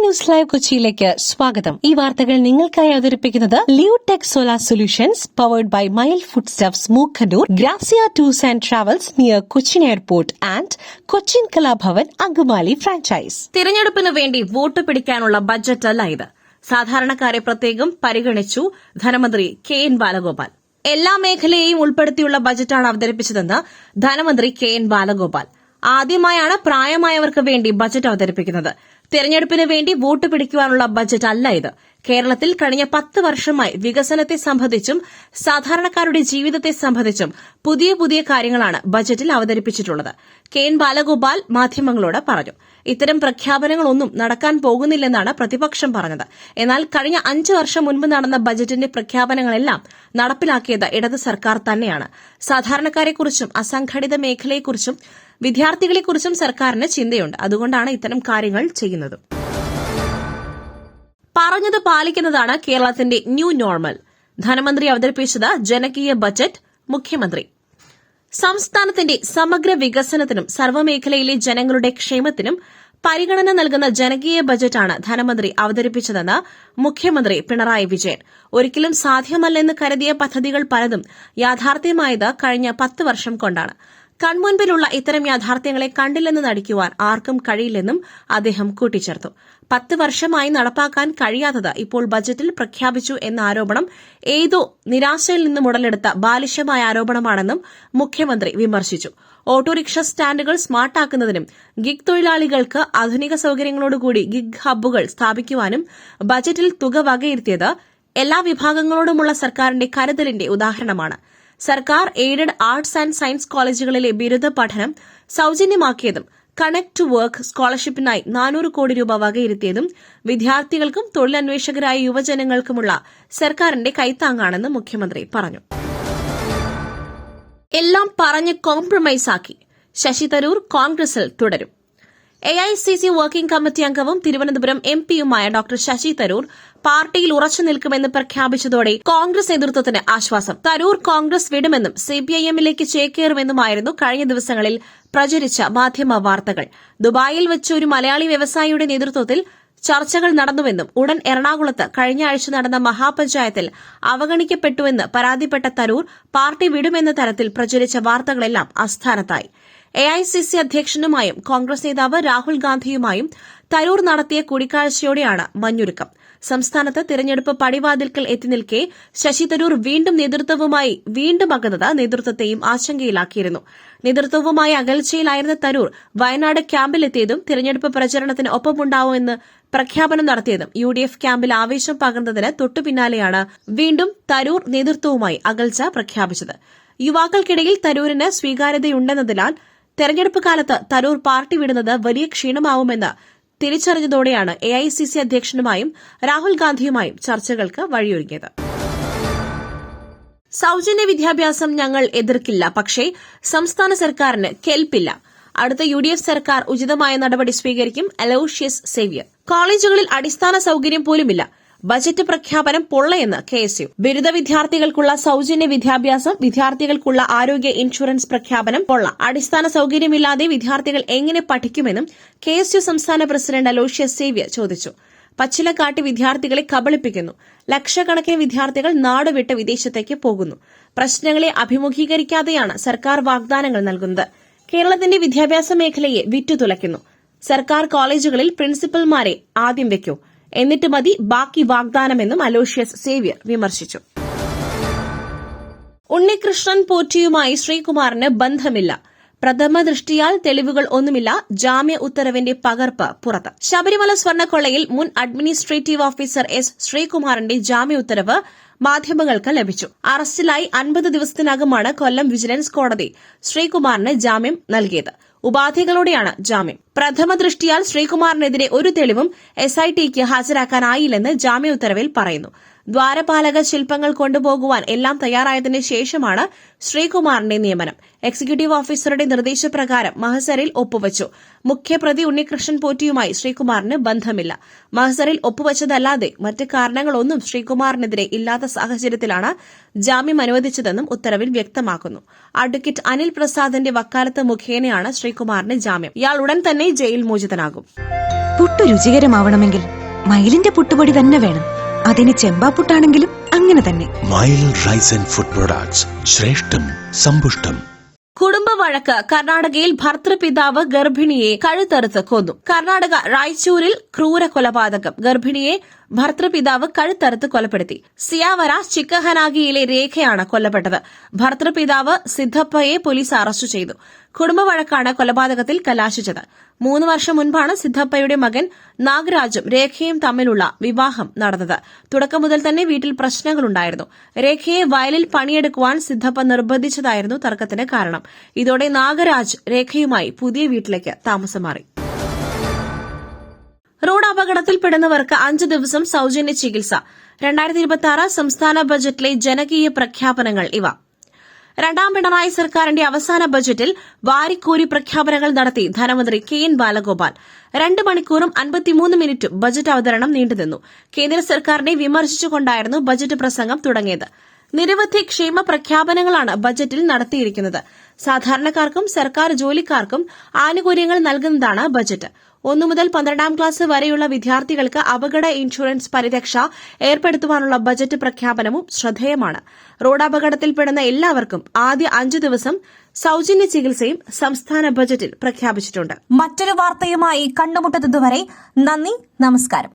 News live കൊച്ചിയിലേക്ക് സ്വാഗതം. ഈ വാർത്തകൾ നിങ്ങൾക്കായി അവതരിപ്പിക്കുന്നത് Leotech Solar Solutions powered by Mile Food Stuffs Mookkannoor, Grazia Tours and Travels near Cochin Airport and Cochin Kalabhavan Angamaly franchise. തിരഞ്ഞെടുപ്പിന് വേണ്ടി വോട്ട് പിടിക്കാനുള്ള ബജറ്റല്ല ഇത്. സാധാരണക്കാരെ പ്രത്യേകം പരിഗണിച്ചു ധനമന്ത്രി കെ.എൻ. ബാലഗോപാൽ. എല്ലാ മേഖലയെയും ഉൾപ്പെടുത്തിയുള്ള ബജറ്റാണ് അവതരിപ്പിച്ചതെന്ന് ധനമന്ത്രി കെ.എൻ. ബാലഗോപാൽ. ആദ്യമായാണ് പ്രായമായവർക്ക് വേണ്ടി ബജറ്റ് അവതരിപ്പിക്കുന്നത്. തെരഞ്ഞെടുപ്പിന് വേണ്ടി വോട്ട് പിടിക്കുവാനുള്ള ബജറ്റ് അല്ല ഇത്. കേരളത്തിൽ കഴിഞ്ഞ 10 വർഷമായി വികസനത്തെ സംബന്ധിച്ചും സാധാരണക്കാരുടെ ജീവിതത്തെ സംബന്ധിച്ചും പുതിയ കാര്യങ്ങളാണ് ബജറ്റിൽ അവതരിപ്പിച്ചിട്ടുള്ളത്. കെ.എൻ. ബാലഗോപാൽ മാധ്യമങ്ങളോട് പറഞ്ഞു. ഇത്തരം പ്രഖ്യാപനങ്ങളൊന്നും നടക്കാൻ പോകുന്നില്ലെന്നാണ് പ്രതിപക്ഷം പറഞ്ഞത്. എന്നാൽ കഴിഞ്ഞ 5 വർഷം മുൻപ് നടന്ന ബജറ്റിന്റെ പ്രഖ്യാപനങ്ങളെല്ലാം നടപ്പിലാക്കിയത് ഇടത് സർക്കാർ തന്നെയാണ്. സാധാരണക്കാരെക്കുറിച്ചും അസംഘടിത മേഖലയെക്കുറിച്ചും വിദ്യാർത്ഥികളെക്കുറിച്ചും സർക്കാരിന് ചിന്തയുണ്ട്. അതുകൊണ്ടാണ് ഇത്തരം കാര്യങ്ങൾ ചെയ്യുന്നത്. പറഞ്ഞത് പാലിക്കുന്നതാണ് കേരളത്തിന്റെ ന്യൂ നോർമൽ. ധനമന്ത്രി അവതരിപ്പിച്ചത് ജനകീയ ബജറ്റ്. മുഖ്യമന്ത്രി സംസ്ഥാനത്തിന്റെ സമഗ്ര വികസനത്തിനും സർവ്വമേഖലയിലെ ജനങ്ങളുടെ ക്ഷേമത്തിനും പരിഗണന നൽകുന്ന ജനകീയ ബജറ്റാണ് ധനമന്ത്രി അവതരിപ്പിച്ചതെന്ന് മുഖ്യമന്ത്രി പിണറായി വിജയൻ. ഒരിക്കലും സാധ്യമല്ലെന്ന് കരുതിയ പദ്ധതികൾ പലതും യാഥാർത്ഥ്യമായത് കഴിഞ്ഞ 10 വർഷം കൊണ്ടാണ്. കൺമുൻപിലുള്ള ഇത്തരം യാഥാർത്ഥ്യങ്ങളെ കണ്ടില്ലെന്ന് നടിക്കുവാൻ ആർക്കും കഴിയില്ലെന്നും അദ്ദേഹം കൂട്ടിച്ചേർത്തു. 10 വർഷമായി നടപ്പാക്കാൻ കഴിയാത്തത് ഇപ്പോൾ ബജറ്റിൽ പ്രഖ്യാപിച്ചു എന്ന ആരോപണം ഏതോ നിരാശയിൽ നിന്നും ഉടലെടുത്ത ബാലിശമായ ആരോപണമാണെന്നും മുഖ്യമന്ത്രി വിമർശിച്ചു. ഓട്ടോറിക്ഷ സ്റ്റാൻഡുകൾ സ്മാർട്ടാക്കുന്നതിനും ഗിഗ് തൊഴിലാളികൾക്ക് ആധുനിക സൌകര്യങ്ങളോടുകൂടി ഗിഗ് ഹബ്ബുകൾ സ്ഥാപിക്കുവാനും ബജറ്റിൽ തുക വകയിരുത്തിയത് എല്ലാ വിഭാഗങ്ങളോടുമുള്ള സർക്കാരിന്റെ കരുതലിന്റെ ഉദാഹരണമാണ്. സർക്കാർ എയ്ഡഡ് ആർട്സ് ആൻഡ് സയൻസ് കോളേജുകളിലെ ബിരുദ പഠനം സൌജന്യമാക്കിയതും കണക്ട് ടു വർക്ക് സ്കോളർഷിപ്പിനായി 400 കോടി രൂപ വകയിരുത്തിയതും വിദ്യാർത്ഥികൾക്കും തൊഴിലന്വേഷകരായ യുവജനങ്ങൾക്കുമുള്ള സർക്കാരിന്റെ കൈത്താങ്ങാണെന്ന് മുഖ്യമന്ത്രി പറഞ്ഞു. എല്ലാം പറഞ്ഞ് കോംപ്രമൈസാക്കി ശശി തരൂർ കോൺഗ്രസിൽ തുടരും. എഐസിസി വർക്കിംഗ് കമ്മിറ്റി അംഗവും തിരുവനന്തപുരം എംപിയുമായ ഡോക്ടർ ശശി തരൂർ പാർട്ടിയിൽ ഉറച്ചു നിൽക്കുമെന്ന് പ്രഖ്യാപിച്ചതോടെ കോൺഗ്രസ് നേതൃത്വത്തിന് ആശ്വാസം. തരൂർ കോൺഗ്രസ് വിടുമെന്നും സിപിഐഎമ്മിലേക്ക് ചേക്കേറുമെന്നുമായിരുന്നു കഴിഞ്ഞ ദിവസങ്ങളിൽ പ്രചരിച്ച മാധ്യമ വാർത്തകൾ. ദുബായിൽ വെച്ച് ഒരു മലയാളി വ്യവസായിയുടെ നേതൃത്വത്തിൽ ചർച്ചകൾ നടന്നുവെന്നും ഉടൻ എറണാകുളത്ത് കഴിഞ്ഞ ആഴ്ച നടന്ന മഹാപഞ്ചായത്തിൽ അവഗണിക്കപ്പെട്ടുവെന്ന് പരാതിപ്പെട്ട തരൂർ പാർട്ടി വിടുമെന്ന തരത്തിൽ പ്രചരിച്ച വാർത്തകളെല്ലാം അസ്ഥാനത്തായി. എഐസിസി അധ്യക്ഷനുമായും കോൺഗ്രസ് നേതാവ് രാഹുൽ ഗാന്ധിയുമായും തരൂർ നടത്തിയ കൂടിക്കാഴ്ചയോടെയാണ് മഞ്ഞുരുക്കം. സംസ്ഥാനത്ത് തിരഞ്ഞെടുപ്പ് പടിവാതിൽക്കൽ എത്തിനിൽക്കെ ശശി തരൂർ നേതൃത്വവുമായി വീണ്ടും അകന്നത് നേതൃത്വത്തെയും ആശങ്കയിലാക്കിയിരുന്നു. നേതൃത്വവുമായി അകൽച്ചയിലായിരുന്ന തരൂർ വയനാട് ക്യാമ്പിലെത്തിയതും തിരഞ്ഞെടുപ്പ് പ്രചരണത്തിന് ഒപ്പമുണ്ടാവുമെന്ന് പ്രഖ്യാപനം നടത്തിയതും യുഡിഎഫ് ക്യാമ്പിൽ ആവേശം പകർന്നതിന് തൊട്ടുപിന്നാലെയാണ് വീണ്ടും തരൂർ നേതൃത്വവുമായി അകൽച്ച പ്രഖ്യാപിച്ചത്. യുവാക്കൾക്കിടയിൽ തരൂരിന് സ്വീകാര്യതയുണ്ടെന്നതിനാൽ തെരഞ്ഞെടുപ്പ് കാലത്ത് തരൂർ പാർട്ടി വിടുന്നത് വലിയ ക്ഷീണമാവുമെന്ന് തിരിച്ചറിഞ്ഞതോടെയാണ് എഐസിസി അധ്യക്ഷനുമായും രാഹുൽ ഗാന്ധിയുമായും ചർച്ചകൾക്ക് വഴിയൊരുങ്ങിയത്. സൌജന്യ വിദ്യാഭ്യാസം ഞങ്ങൾ എതിർക്കില്ല, പക്ഷേ സംസ്ഥാന സർക്കാരിന് കെൽപ്പില്ല. അടുത്ത യുഡിഎഫ് സർക്കാർ ഉചിതമായ നടപടി സ്വീകരിക്കും. Aloysius Xavier. കോളേജുകളിൽ അടിസ്ഥാന സൌകര്യം പോലുമില്ല. ബജറ്റ് പ്രഖ്യാപനം പൊള്ളയെന്ന് കെഎസ്യു. ബിരുദ വിദ്യാർത്ഥികൾക്കുള്ള സൌജന്യ വിദ്യാഭ്യാസം, വിദ്യാർത്ഥികൾക്കുള്ള ആരോഗ്യ ഇൻഷുറൻസ് പ്രഖ്യാപനം പൊള്ള. അടിസ്ഥാന സൌകര്യമില്ലാതെ വിദ്യാർത്ഥികൾ എങ്ങനെ പഠിക്കുമെന്നും കെഎസ്യു സംസ്ഥാന പ്രസിഡന്റ് അലോഷ്യസ് സേവ്യർ ചോദിച്ചു. പച്ചിലക്കാട്ടി വിദ്യാർത്ഥികളെ കബളിപ്പിക്കുന്നു. ലക്ഷക്കണക്കിന് വിദ്യാർത്ഥികൾ നാടുവിട്ട് വിദേശത്തേക്ക് പോകുന്നു. പ്രശ്നങ്ങളെ അഭിമുഖീകരിക്കാതെയാണ് സർക്കാർ വാഗ്ദാനങ്ങൾ നൽകുന്നത്. കേരളത്തിന്റെ വിദ്യാഭ്യാസ മേഖലയെ വിറ്റുതുലയ്ക്കുന്നു. സർക്കാർ കോളേജുകളിൽ പ്രിൻസിപ്പൽമാരെ ആദ്യം വയ്ക്കൂ, എന്നിട്ട് മതി ബാക്കി വാഗ്ദാനമെന്നും അലോഷ്യസ് സേവ്യർ വിമർശിച്ചു. ഉണ്ണികൃഷ്ണൻ പോറ്റിയുമായി ശ്രീകുമാറിന് ബന്ധമില്ല. പ്രഥമ ദൃഷ്ടിയാൽ തെളിവുകൾ ഒന്നുമില്ല. ജാമ്യ ഉത്തരവിന്റെ പകർപ്പ് പുറത്ത്. ശബരിമല സ്വർണ്ണക്കൊള്ളയിൽ മുൻ അഡ്മിനിസ്ട്രേറ്റീവ് ഓഫീസർ എസ് ശ്രീകുമാറിന്റെ ജാമ്യ ഉത്തരവ് മാധ്യമങ്ങൾക്ക് ലഭിച്ചു. അറസ്റ്റിലായി 50 ദിവസത്തിനകമാണ് കൊല്ലം വിജിലൻസ് കോടതി ശ്രീകുമാറിന് ജാമ്യം നൽകിയത്. ഉപാധികളോടെയാണ് ജാമ്യം. പ്രഥമ ദൃഷ്ടിയാൽ ശ്രീകുമാറിനെതിരെ ഒരു തെളിവും എസ്ഐടിക്ക് ഹാജരാക്കാനായില്ലെന്ന് ജാമ്യ ഉത്തരവിൽ പറയുന്നു. ദ്വാരപാലക ശില്പങ്ങൾ കൊണ്ടുപോകുവാൻ എല്ലാം തയ്യാറായതിനു ശേഷമാണ് ശ്രീകുമാറിന്റെ നിയമനം. എക്സിക്യൂട്ടീവ് ഓഫീസറുടെ നിർദ്ദേശപ്രകാരം മഹസറിൽ ഒപ്പുവച്ചു. മുഖ്യപ്രതി ഉണ്ണികൃഷ്ണൻ പോറ്റിയുമായി ശ്രീകുമാറിന് ബന്ധമില്ല. മഹസറിൽ ഒപ്പുവച്ചതല്ലാതെ മറ്റ് കാരണങ്ങളൊന്നും ശ്രീകുമാറിനെതിരെ ഇല്ലാത്ത സാഹചര്യത്തിലാണ് ജാമ്യം അനുവദിച്ചതെന്നും ഉത്തരവിൽ വ്യക്തമാക്കുന്നു. അഡ്വക്കേറ്റ് അനിൽ പ്രസാദിന്റെ വക്കാലത്ത് മുഖേനയാണ് ശ്രീകുമാറിന് ജാമ്യം. ഇയാൾ ഉടൻ തന്നെ ജയിൽ മോചിതനാകും. പുട്ടു രുചികരമാവണമെങ്കിൽ മയിലിന്റെ പുട്ടുപൊടി തന്നെ വേണം. അതിന് ചെമ്പാപ്പുട്ടാണെങ്കിലും അങ്ങനെ തന്നെ. മയിൽ റൈസ് ആൻഡ് ഫുഡ് പ്രൊഡക്ട്സ്, ശ്രേഷ്ഠം സമ്പുഷ്ടം. കുടുംബ വഴക്ക്. കർണാടകയിൽ ഭർത്തൃപിതാവ് ഗർഭിണിയെ കഴുത്തറുത്ത് കൊന്നു. കർണാടക റായ്ചൂരിൽ ക്രൂര കൊലപാതകം. ഗർഭിണിയെ ഭർത്തൃപിതാവ് കഴുത്തറുത്ത് കൊലപ്പെടുത്തി. സിയാവര ചിക്കഹനാഗിയിലെ രേഖയാണ് കൊല്ലപ്പെട്ടത്. ഭർത്തൃപിതാവ് സിദ്ധപ്പയെ പോലീസ് അറസ്റ്റ് ചെയ്തു. കുടുംബ വഴക്കാണ് കൊലപാതകത്തിൽ കലാശിച്ചത്. 3 വർഷം മുൻപാണ് സിദ്ധപ്പയുടെ മകൻ നാഗരാജും രേഖയും തമ്മിലുള്ള വിവാഹം നടന്നത്. തുടക്കം മുതൽ തന്നെ വീട്ടിൽ പ്രശ്നങ്ങളുണ്ടായിരുന്നു. രേഖയെ വയലിൽ പണിയെടുക്കുവാൻ സിദ്ധപ്പ നിർബന്ധിച്ചതായിരുന്നു തർക്കത്തിന് കാരണം. ഇതോടെ നാഗരാജ് രേഖയുമായി പുതിയ വീട്ടിലേക്ക് താമസം മാറി. റോഡ് അപകടത്തിൽപ്പെടുന്നവർക്ക് 5 ദിവസം സൌജന്യ ചികിത്സ. 2026 സംസ്ഥാന ബജറ്റിലെ ജനകീയ പ്രഖ്യാപനങ്ങൾ ഇവ. രണ്ടാം പിണറായി സർക്കാരിന്റെ അവസാന ബജറ്റിൽ വാരിക്കോരി പ്രഖ്യാപനങ്ങൾ നടത്തി ധനമന്ത്രി KN ബാലഗോപാൽ. 2 മണിക്കൂറും 53 മിനിറ്റും ബജറ്റ് അവതരണം നീണ്ടുനിന്നു. കേന്ദ്ര സർക്കാരിനെ വിമർശിച്ചുകൊണ്ടായിരുന്നു ബജറ്റ് പ്രസംഗം തുടങ്ങിയത്. നിരവധി ക്ഷേമ പ്രഖ്യാപനങ്ങളാണ് ബജറ്റിൽ നടത്തിയിരിക്കുന്നത്. സാധാരണക്കാർക്കും സർക്കാർ ജോലിക്കാർക്കും ആനുകൂല്യങ്ങൾ നൽകുന്നതാണ് ബജറ്റ്. 1 മുതൽ 12ാം ക്ലാസ് വരെയുള്ള വിദ്യാർത്ഥികൾക്ക് അപകട ഇൻഷുറൻസ് പരിരക്ഷ ഏർപ്പെടുത്തുവാനുള്ള ബജറ്റ് പ്രഖ്യാപനവും ശ്രദ്ധേയമാണ്. റോഡ് അപകടത്തിൽപ്പെടുന്ന എല്ലാവർക്കും ആദ്യ 5 ദിവസം സൌജന്യ ചികിത്സയും സംസ്ഥാന ബജറ്റിൽ പ്രഖ്യാപിച്ചിട്ടുണ്ട്. മറ്റൊരു വാർത്തയുമായി കണ്ടുമുട്ടുന്നതുവരെ നന്ദി, നമസ്കാരം.